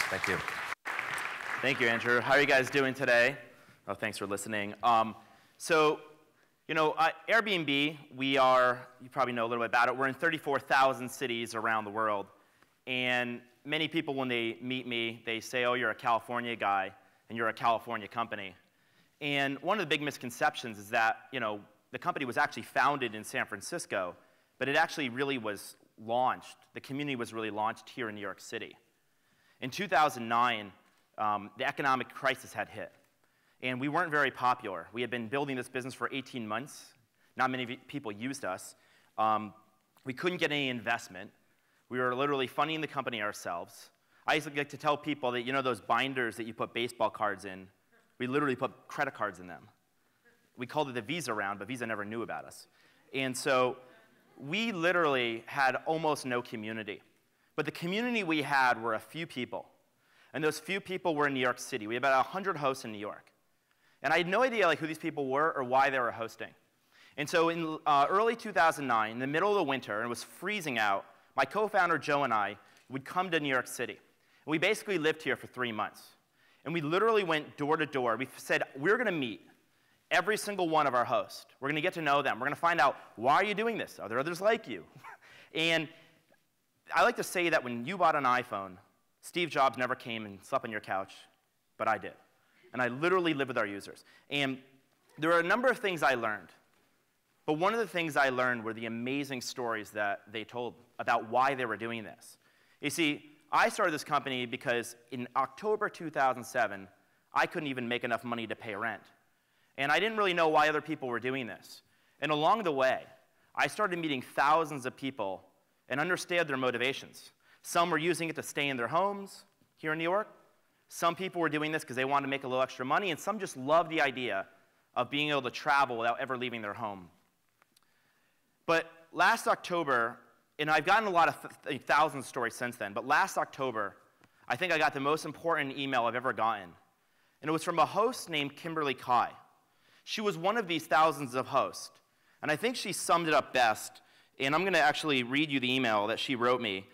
Thank you. Thank you, Andrew. How are you guys doing today? Oh, thanks for listening. Airbnb, you probably know a little bit about it. We're in 34,000 cities around the world. And many people, when they meet me, they say, oh, you're a California guy, and you're a California company. And one of the big misconceptions is that, the company was actually founded in San Francisco, but it actually really was launched. The community was really launched here in New York City. In 2009, the economic crisis had hit, and we weren't very popular. We had been building this business for 18 months. Not many people used us. We couldn't get any investment. We were literally funding the company ourselves. I used to like to tell people that, those binders that you put baseball cards in, we literally put credit cards in them. We called it the Visa round, but Visa never knew about us. And so we literally had almost no community. But the community we had were a few people. And those few people were in New York City. We had about 100 hosts in New York. And I had no idea who these people were or why they were hosting. And so in early 2009, in the middle of the winter, and it was freezing out, my co-founder Joe and I would come to New York City. And we basically lived here for 3 months. And we literally went door to door. We said, we're going to meet every single one of our hosts. We're going to get to know them. We're going to find out, why are you doing this? Are there others like you? And I like to say that when you bought an iPhone, Steve Jobs never came and slept on your couch, but I did. And I literally live with our users. And there are a number of things I learned. But one of the things I learned were the amazing stories that they told about why they were doing this. You see, I started this company because in October 2007, I couldn't even make enough money to pay rent. And I didn't really know why other people were doing this. And along the way, I started meeting thousands of people and understood their motivations. Some were using it to stay in their homes here in New York. Some people were doing this because they wanted to make a little extra money, and some just loved the idea of being able to travel without ever leaving their home. But last October, and I've gotten a lot of thousands of stories since then, but last October, I think I got the most important email I've ever gotten. And it was from a host named Kimberly Kai. She was one of these thousands of hosts. And I think she summed it up best, and I'm going to actually read you the email that she wrote me.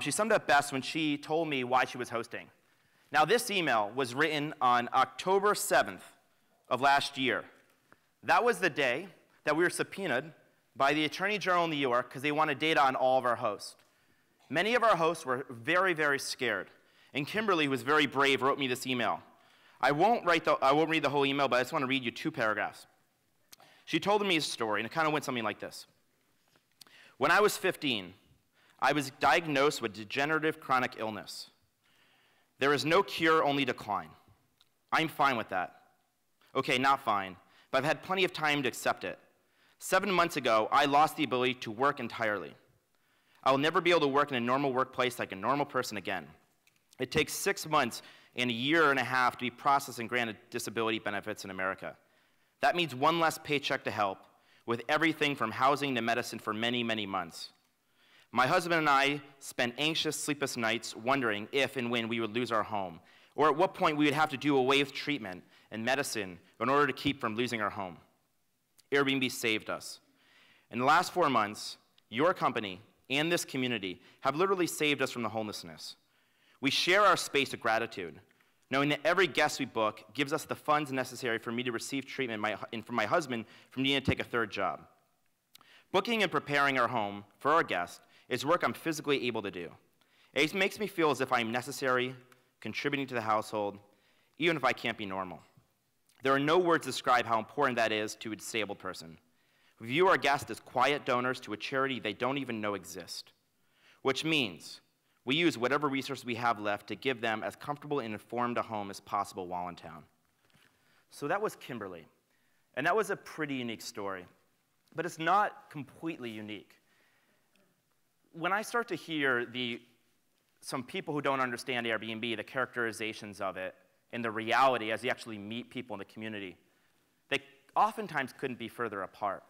She summed it up best when she told me why she was hosting. Now, this email was written on October 7th of last year. That was the day that we were subpoenaed by the Attorney General in New York because they wanted data on all of our hosts. Many of our hosts were very, very scared. And Kimberly, who was very brave, wrote me this email. I won't read the whole email, but I just want to read you 2 paragraphs. She told me a story, and it kind of went something like this. When I was 15, I was diagnosed with degenerative chronic illness. There is no cure, only decline. I'm fine with that. Okay, not fine, but I've had plenty of time to accept it. 7 months ago, I lost the ability to work entirely. I will never be able to work in a normal workplace like a normal person again. It takes 6 months and a year and a half to be processed and granted disability benefits in America. That means one less paycheck to help, with everything from housing to medicine for many, many months. My husband and I spent anxious, sleepless nights wondering if and when we would lose our home, or at what point we would have to do away with treatment and medicine in order to keep from losing our home. Airbnb saved us. In the last 4 months, your company and this community have literally saved us from the homelessness. We share our space of gratitude, knowing that every guest we book gives us the funds necessary for me to receive treatment and for my husband from needing to take a 3rd job. Booking and preparing our home for our guests is work I'm physically able to do. It makes me feel as if I'm necessary, contributing to the household, even if I can't be normal. There are no words to describe how important that is to a disabled person. We view our guests as quiet donors to a charity they don't even know exists, which means we use whatever resources we have left to give them as comfortable and informed a home as possible while in town. So that was Kimberly, and that was a pretty unique story, but it's not completely unique. When I start to hear some people who don't understand Airbnb, the characterizations of it, and the reality as you actually meet people in the community, they oftentimes couldn't be further apart.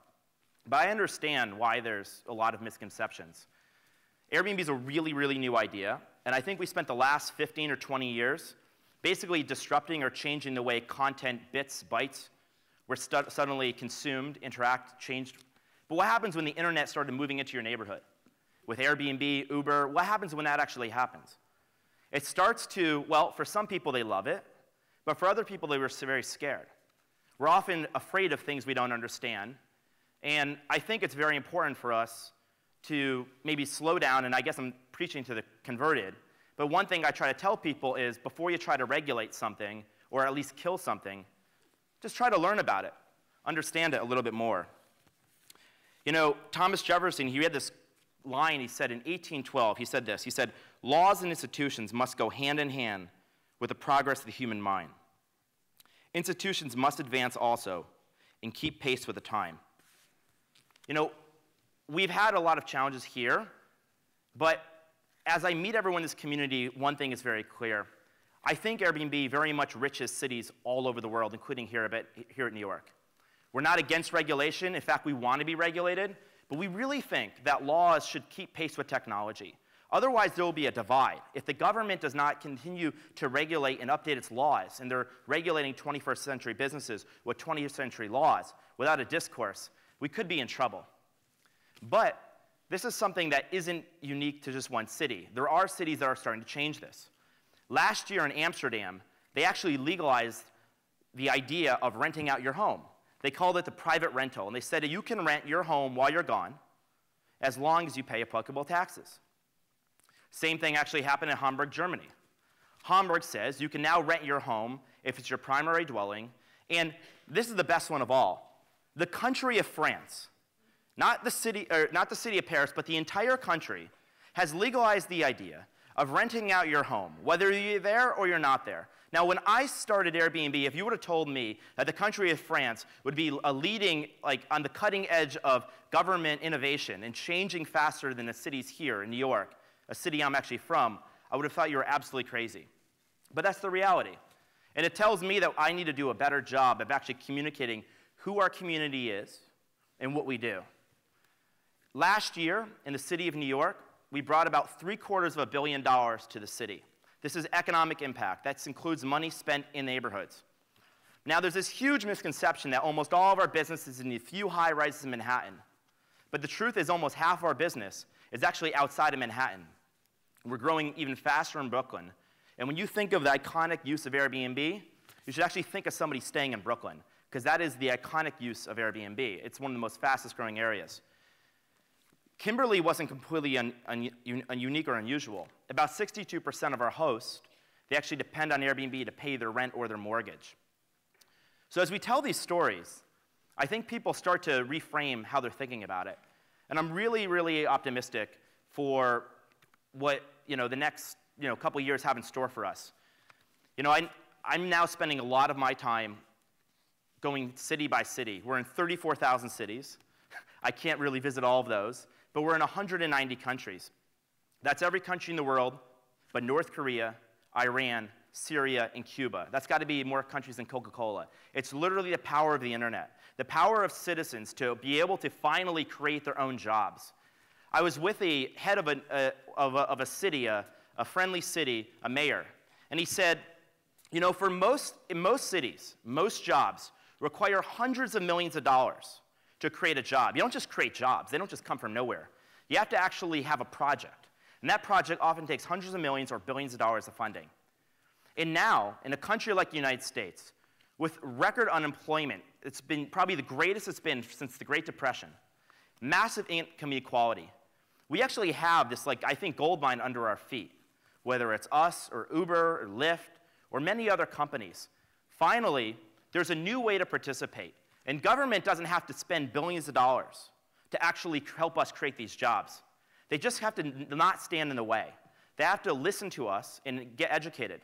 But I understand why there's a lot of misconceptions. Airbnb is a really, really new idea, and I think we spent the last 15 or 20 years basically disrupting or changing the way content, bytes, were suddenly consumed, changed. But what happens when the internet started moving into your neighborhood? With Airbnb, Uber, what happens when that actually happens? It starts to, well, for some people they love it, but for other people they were very scared. We're often afraid of things we don't understand, and I think it's very important for us to maybe slow down, and I guess I'm preaching to the converted, but one thing I try to tell people is before you try to regulate something, or at least kill something, just try to learn about it, understand it a little bit more. You know, Thomas Jefferson, he had this line he said in 1812, he said this, he said, "Laws and institutions must go hand in hand with the progress of the human mind. Institutions must advance also and keep pace with the time." You know, we've had a lot of challenges here, but as I meet everyone in this community, one thing is very clear. I think Airbnb very much riches cities all over the world, including here at New York. We're not against regulation. In fact, we want to be regulated, but we really think that laws should keep pace with technology. Otherwise, there will be a divide. If the government does not continue to regulate and update its laws, and they're regulating 21st century businesses with 20th century laws without a discourse, we could be in trouble. But this is something that isn't unique to just one city. There are cities that are starting to change this. Last year in Amsterdam, they actually legalized the idea of renting out your home. They called it the private rental, and they said that you can rent your home while you're gone as long as you pay applicable taxes. Same thing actually happened in Hamburg, Germany. Hamburg says you can now rent your home if it's your primary dwelling, and this is the best one of all. The country of France, not the city of Paris, but the entire country, has legalized the idea of renting out your home, whether you're there or you're not there. Now, when I started Airbnb, if you would have told me that the country of France would be a leading, on the cutting edge of government innovation and changing faster than the cities here in New York, a city I'm actually from, I would have thought you were absolutely crazy. But that's the reality. And it tells me that I need to do a better job of actually communicating who our community is and what we do. Last year, in the city of New York, we brought about $750 million to the city. This is economic impact. That includes money spent in neighborhoods. Now, there's this huge misconception that almost all of our business is in the few high-rises in Manhattan. But the truth is almost half of our business is actually outside of Manhattan. We're growing even faster in Brooklyn. And when you think of the iconic use of Airbnb, you should actually think of somebody staying in Brooklyn, because that is the iconic use of Airbnb. It's one of the most fastest-growing areas. Kimberly wasn't completely unique or unusual. About 62% of our hosts, they actually depend on Airbnb to pay their rent or their mortgage. So as we tell these stories, I think people start to reframe how they're thinking about it. And I'm really, really optimistic for what the next couple years have in store for us. I'm now spending a lot of my time going city by city. We're in 34,000 cities. I can't really visit all of those. But we're in 190 countries. That's every country in the world but North Korea, Iran, Syria, and Cuba. That's got to be more countries than Coca-Cola. It's literally the power of the internet, the power of citizens to be able to finally create their own jobs. I was with a head of a city, a friendly city, a mayor, and he said, in most cities, most jobs require hundreds of millions of dollars to create a job. You don't just create jobs. They don't just come from nowhere. You have to actually have a project. And that project often takes hundreds of millions or billions of dollars of funding. And now, in a country like the United States, with record unemployment, it's been probably the greatest it's been since the Great Depression, massive income inequality, we actually have this, I think, gold mine under our feet, whether it's us or Uber or Lyft or many other companies. Finally, there's a new way to participate. And government doesn't have to spend billions of dollars to actually help us create these jobs. They just have to not stand in the way. They have to listen to us and get educated.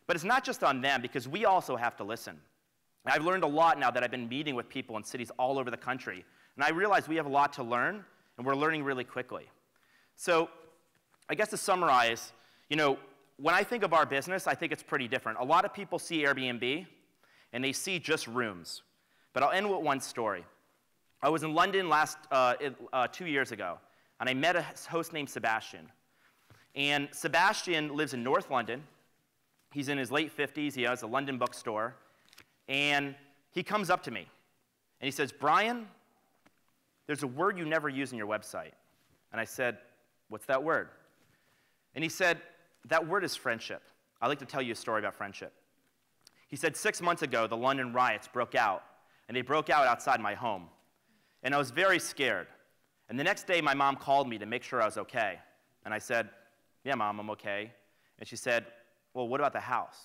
But it's not just on them, because we also have to listen. I've learned a lot now that I've been meeting with people in cities all over the country. And I realize we have a lot to learn, and we're learning really quickly. So I guess to summarize, when I think of our business, I think it's pretty different. A lot of people see Airbnb, and they see just rooms. But I'll end with one story. I was in London 2 years ago, and I met a host named Sebastian. And Sebastian lives in North London. He's in his late 50s. He has a London bookstore. And he comes up to me, and he says, "Brian, there's a word you never use in your website." And I said, "What's that word?" And he said, that word is friendship. I'd like to tell you a story about friendship. He said 6 months ago, the London riots broke out, and they broke out outside my home. And I was very scared. And the next day, my mom called me to make sure I was okay. And I said, yeah, Mom, I'm okay. And she said, well, what about the house?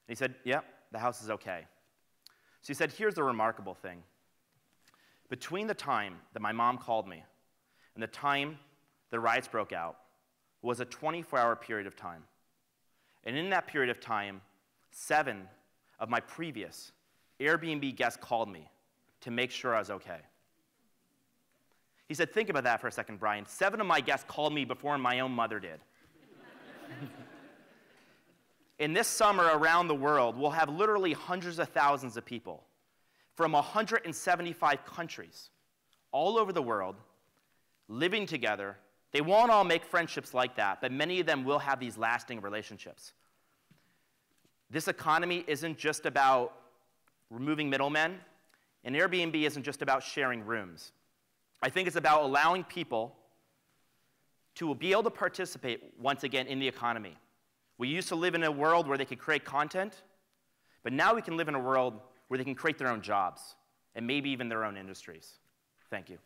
And he said, yeah, the house is okay. So he said, here's the remarkable thing. Between the time that my mom called me and the time the riots broke out was a 24-hour period of time. And in that period of time, 7 of my previous Airbnb guests called me to make sure I was okay. He said, think about that for a second, Brian. 7 of my guests called me before my own mother did. In this summer around the world, we'll have literally hundreds of thousands of people from 175 countries all over the world living together. They won't all make friendships like that, but many of them will have these lasting relationships. This economy isn't just about removing middlemen, and Airbnb isn't just about sharing rooms. I think it's about allowing people to be able to participate once again in the economy. We used to live in a world where they could create content, but now we can live in a world where they can create their own jobs and maybe even their own industries. Thank you.